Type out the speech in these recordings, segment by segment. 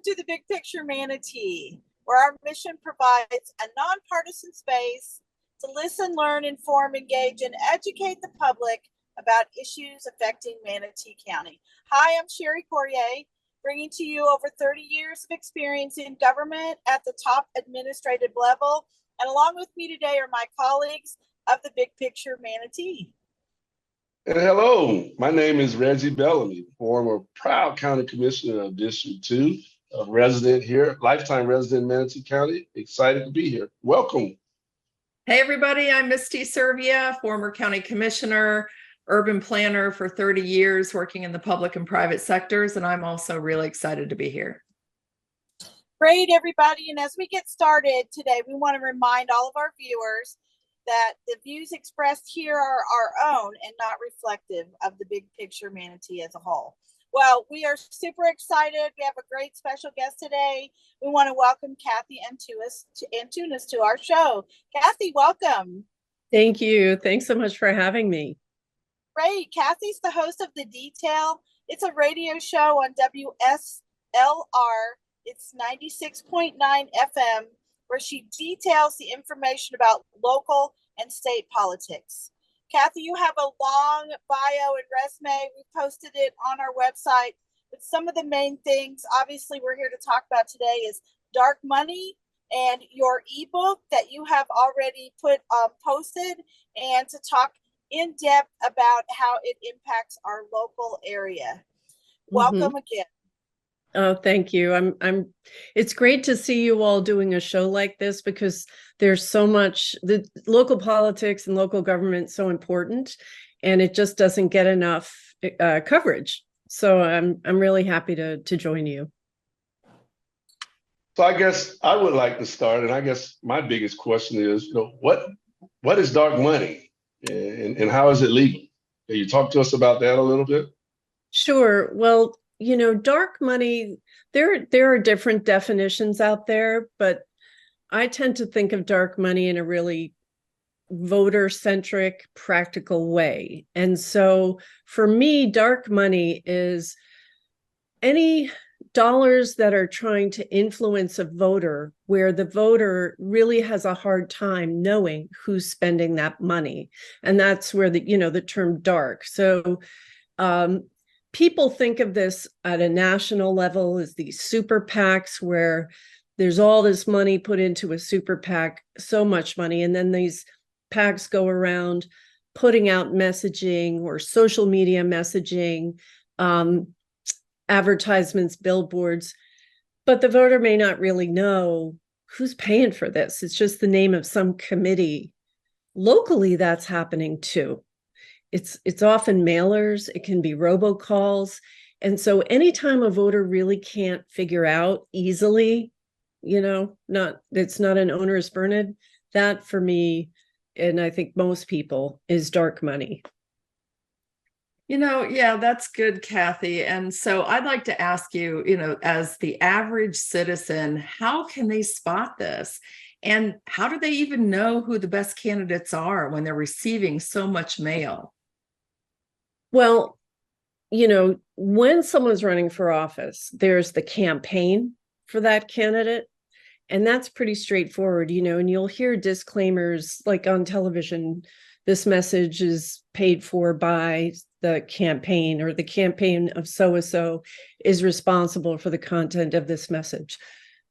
to the Big Picture Manatee, where our mission provides a nonpartisan space to listen, learn, inform, engage, and educate the public about issues affecting Manatee County. Hi, I'm Sherry Courier, bringing to you over 30 years of experience in government at the top administrative level. And along with me today are my colleagues of the Big Picture Manatee. And hello, my name is Reggie Bellamy, former proud county commissioner of District 2, a resident here, lifetime resident in Manatee County. Excited to be here. Welcome. Hey everybody, I'm Misty Servia, former county commissioner, urban planner for 30 years, working in the public and private sectors, and I'm also really excited to be here. Great, everybody. And as we get started today, we want to remind all of our viewers that the views expressed here are our own and not reflective of the Big Picture Manatee as a whole. Well, we are super excited. We have a great special guest today. We want to welcome Cathy Antunes to our show. Cathy, welcome. Thank you. Thanks so much for having me. Great. Cathy's the host of The Detail. It's a radio show on WSLR. It's 96.9 FM, where she details the information about local and state politics. Cathy, you have a long bio and resume. We posted it on our website. But some of the main things, obviously, we're here to talk about today is dark money and your ebook that you have already posted, and to talk in depth about how it impacts our local area. Welcome again. Oh, thank you. It's great to see you all doing a show like this, because there's so much, the local politics and local government so important, and it just doesn't get enough coverage. So I'm really happy to join you. So I guess I would like to start, and I guess my biggest question is, what is dark money and how is it legal? Can you talk to us about that a little bit? Sure. Well, dark money, there are different definitions out there, but I tend to think of dark money in a really voter-centric, practical way. And so for me, dark money is any dollars that are trying to influence a voter, where the voter really has a hard time knowing who's spending that money. And that's where the term dark. So people think of this at a national level as these super PACs, where there's all this money put into a super PAC, so much money. And then these PACs go around putting out messaging or social media messaging, advertisements, billboards, but the voter may not really know who's paying for this. It's just the name of some committee. Locally, that's happening too. It's often mailers, it can be robocalls. And so anytime a voter really can't figure out easily, it's not an onerous burden, that for me, and I think most people, is dark money. Yeah, that's good, Cathy. And so I'd like to ask you, as the average citizen, how can they spot this? And how do they even know who the best candidates are when they're receiving so much mail? Well, when someone's running for office, there's the campaign for that candidate. And that's pretty straightforward, and you'll hear disclaimers like on television: this message is paid for by the campaign, or the campaign of so-and-so is responsible for the content of this message.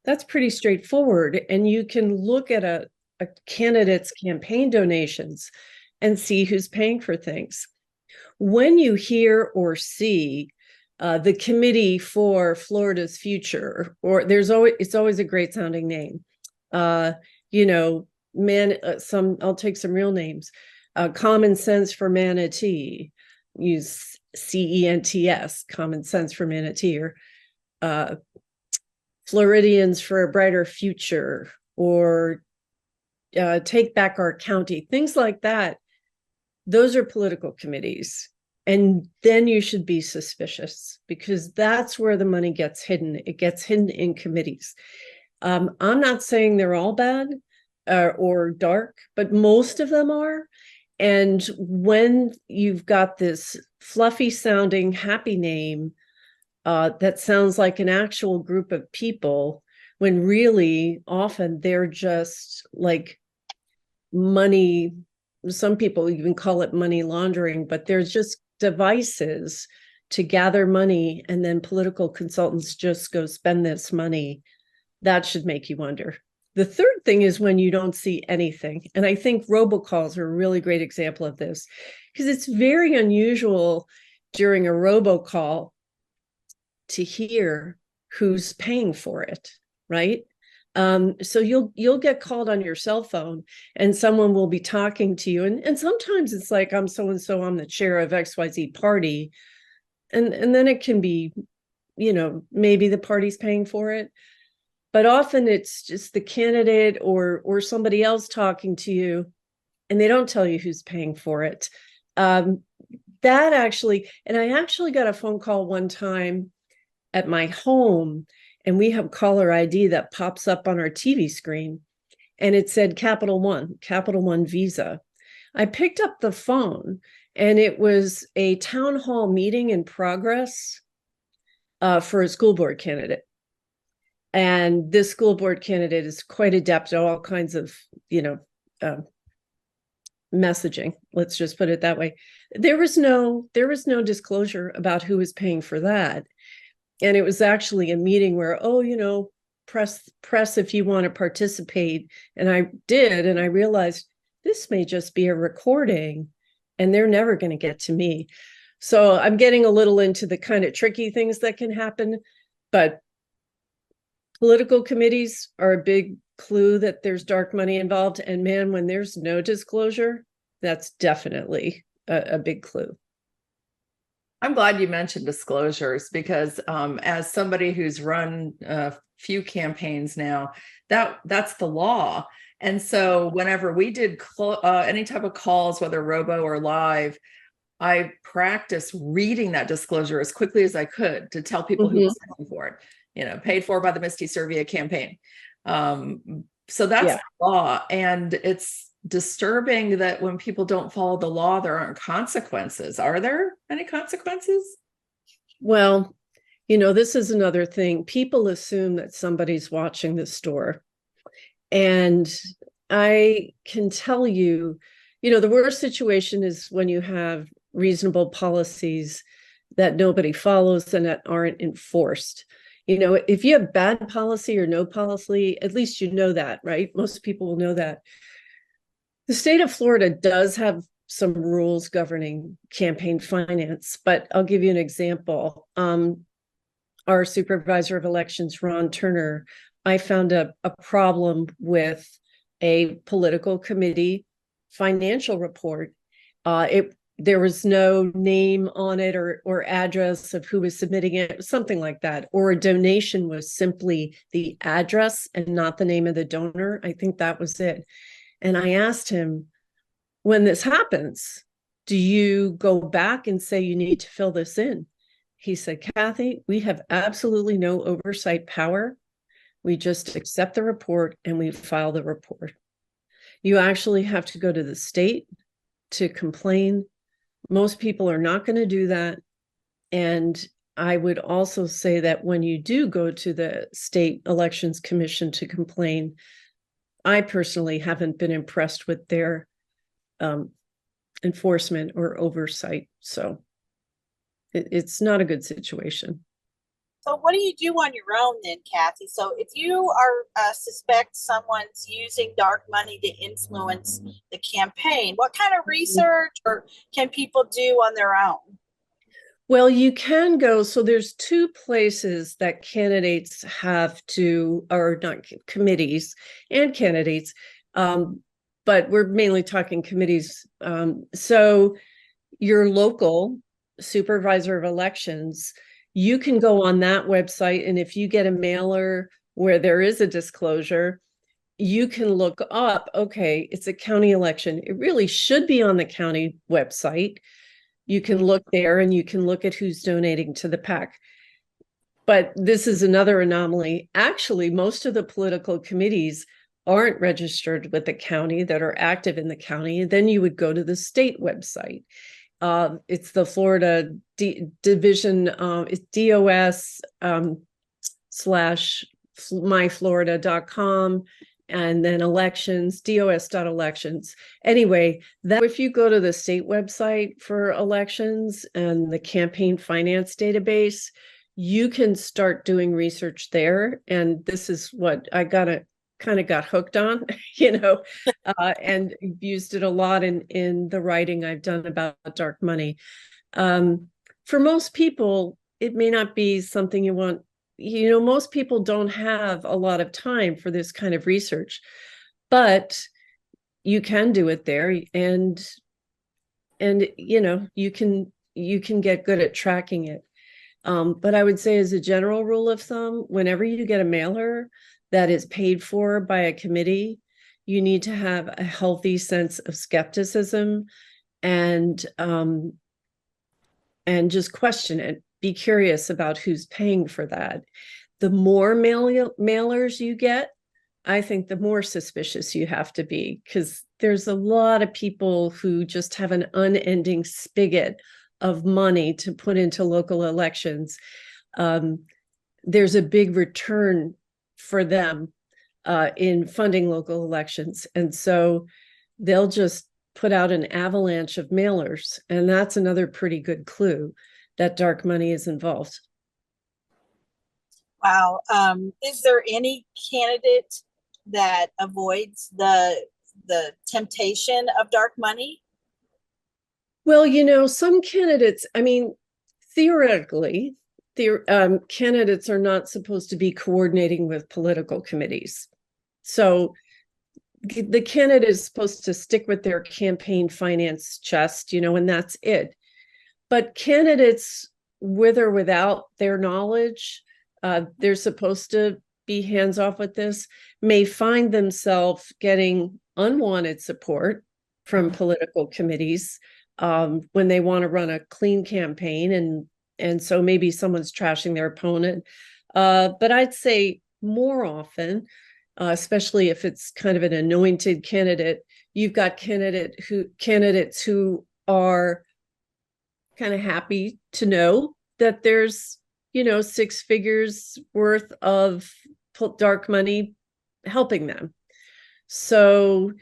That's pretty straightforward. And you can look at a candidate's campaign donations and see who's paying for things. When you hear or see the Committee for Florida's Future, or it's always a great sounding name. I'll take some real names. Common Sense for Manatee, use CENTS, Common Sense for Manatee, or Floridians for a Brighter Future, or Take Back Our County, things like that. Those are political committees. And then you should be suspicious, because that's where the money gets hidden. It gets hidden in committees. I'm not saying they're all bad or dark, but most of them are. And when you've got this fluffy sounding happy name that sounds like an actual group of people, when really often they're just like money. Some people even call it money laundering, but there's just devices to gather money, and then political consultants just go spend this money. That should make you wonder. The third thing is when you don't see anything. And I think robocalls are a really great example of this, because it's very unusual during a robocall to hear who's paying for it, right? So you'll get called on your cell phone, and someone will be talking to you. And sometimes it's like, I'm so-and-so, I'm the chair of XYZ party. And then it can be, maybe the party's paying for it. But often it's just the candidate or somebody else talking to you, and they don't tell you who's paying for it. And I actually got a phone call one time at my home, and we have caller ID that pops up on our TV screen, and it said Capital One Visa. I picked up the phone, and it was a town hall meeting in progress for a school board candidate. And this school board candidate is quite adept at all kinds of, messaging. Let's just put it that way. There was no disclosure about who was paying for that. And it was actually a meeting where, press if you want to participate. And I did, and I realized this may just be a recording, and they're never going to get to me. So I'm getting a little into the kind of tricky things that can happen, but political committees are a big clue that there's dark money involved. And man, when there's no disclosure, that's definitely a big clue. I'm glad you mentioned disclosures, because as somebody who's run a few campaigns now, that's the law. And so whenever we did any type of calls, whether robo or live, I practiced reading that disclosure as quickly as I could to tell people who was paying for it. Paid for by the Misty Servia campaign. So that's the law. And it's disturbing that when people don't follow the law, there aren't consequences. Are there any consequences? Well, this is another thing. People assume that somebody's watching the store. And I can tell you, the worst situation is when you have reasonable policies that nobody follows and that aren't enforced. If you have bad policy or no policy, at least that, right? Most people will know that. The state of Florida does have some rules governing campaign finance, but I'll give you an example. Our supervisor of elections, Ron Turner, I found a problem with a political committee financial report. There was no name on it or address of who was submitting it, something like that. Or a donation was simply the address and not the name of the donor. I think that was it. And I asked him, when this happens, do you go back and say you need to fill this in? He said, Cathy, we have absolutely no oversight power. We just accept the report and we file the report. You actually have to go to the state to complain. Most people are not going to do that. And I would also say that when you do go to the State Elections Commission to complain, I personally haven't been impressed with their enforcement or oversight. So it's not a good situation. So what do you do on your own then, Cathy? So if you are suspect someone's using dark money to influence the campaign, what kind of research or can people do on their own? Well, you can go. So there's two places that candidates have to, or not committees and candidates, but we're mainly talking committees. So your local supervisor of elections, you can go on that website. And if you get a mailer where there is a disclosure, you can look up, okay, it's a county election. It really should be on the county website. You can look there and you can look at who's donating to the PAC. But this is another anomaly. Actually, most of the political committees aren't registered with the county that are active in the county. Then you would go to the state website. It's the Florida division. It's DOS slash myflorida.com, and then elections, dos.elections. Anyway, that if you go to the state website for elections and the campaign finance database, you can start doing research there. And this is what I kind of got hooked on, and used it a lot in the writing I've done about dark money. For most people, it may not be something you want. Most people don't have a lot of time for this kind of research, but you can do it there, and you can get good at tracking it. But I would say, as a general rule of thumb, whenever you get a mailer that is paid for by a committee, you need to have a healthy sense of skepticism and just question it. Be curious about who's paying for that. The more mailers you get, I think the more suspicious you have to be, because there's a lot of people who just have an unending spigot of money to put into local elections. There's a big return for them in funding local elections. And so they'll just put out an avalanche of mailers. And that's another pretty good clue that dark money is involved. Wow. Is there any candidate that avoids the temptation of dark money? Well, some candidates, theoretically, candidates are not supposed to be coordinating with political committees. So the candidate is supposed to stick with their campaign finance chest, and that's it. But candidates, with or without their knowledge, they're supposed to be hands off with this, may find themselves getting unwanted support from political committees when they want to run a clean campaign. And so maybe someone's trashing their opponent. But I'd say more often, especially if it's kind of an anointed candidate, you've got candidates who are kind of happy to know that there's, 6 figures worth of dark money helping them. So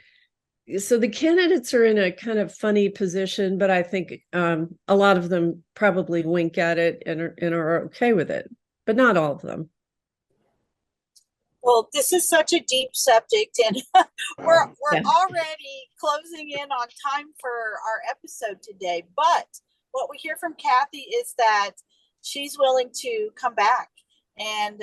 the candidates are in a kind of funny position, but I think a lot of them probably wink at it and are okay with it, but not all of them. Well, this is such a deep subject, and we're already closing in on time for our episode today. But what we hear from Cathy is that she's willing to come back and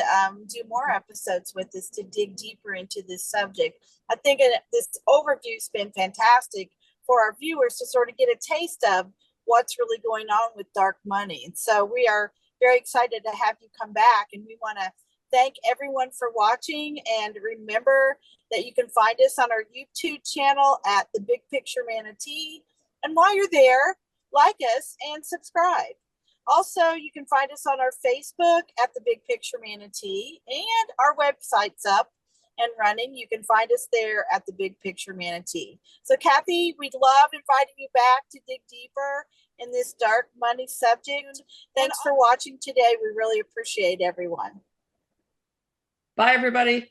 do more episodes with us to dig deeper into this subject. I think this overview has been fantastic for our viewers to sort of get a taste of what's really going on with dark money. And so we are very excited to have you come back, and we want to thank everyone for watching. And remember that you can find us on our YouTube channel at The Big Picture Manatee. And while you're there, like us and subscribe. Also, you can find us on our Facebook at The Big Picture Manatee, and our website's up and running. You can find us there at The Big Picture Manatee. So Cathy, we'd love inviting you back to dig deeper in this dark money subject. Thanks for watching today. We really appreciate everyone. Bye, everybody.